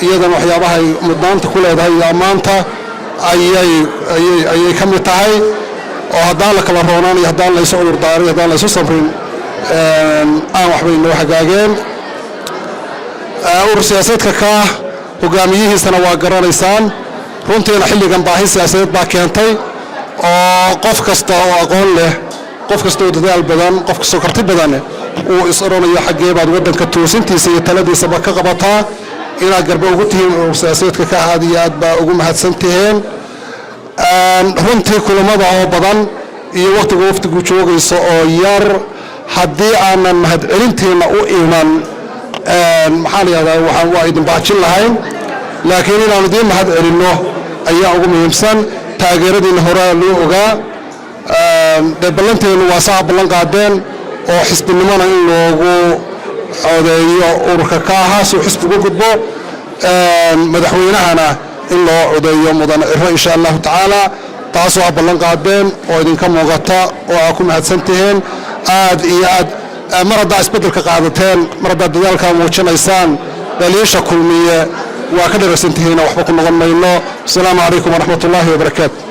iyadana waxyaabaha ay mudnaanta ku leedahay iyo ammaanta ayay ka mid tahay oo haddaan la kala roonaan iyo haddaan laysu cudur daarin haddaan laysu samrin aan waxbay noo hagaageen urur siyaasaedka ka hogaamiyihiisana waa garanaysaan runtiina xilligan baahi siyaasadeed baa keentay oo qof kasta oo aqoon leh qof kasta oo dadaal badan qof kasta oo karti badan uu is oranayo xaggee baad waddanka toosintiisa iyo taladiisaba ka qabataa inaad garba ugu tihiin urur siyaasadeedka ka aad iyo aad baa ugu mahadsan tihiin runtii kulamada oo badan iyo waqtiga waftigu joogayso oo yar haddii aanan mahadcelinteena u iman maxaa la yidhahdaa waa idin baajin lahayn laakiin inaanu idiin mahad celinno ayaa ugu muhiimsan taageeradiina hore loo ogaa dee ballanteenu waa saa ballan qaadeen oo xisbinimona in loogu codeeyo ururka ka ahaa suu xisbigu gudbo madaxweynahana in loo codeeyo mudan ciro insha allahu tacaala taasoo aa ballan qaadeen oo idinka muuqata oo aa ku mahadsan tihiin aad iyo aad mar haddaa isbeddelka qaadateen mar haddaad dadaalkaa muujinaysaan dhaliisha kulmiye waa ka dharagsan tihiina waxba ku noqon mayno asalaamu calaykum waraxmat ullaahi wabarakaatu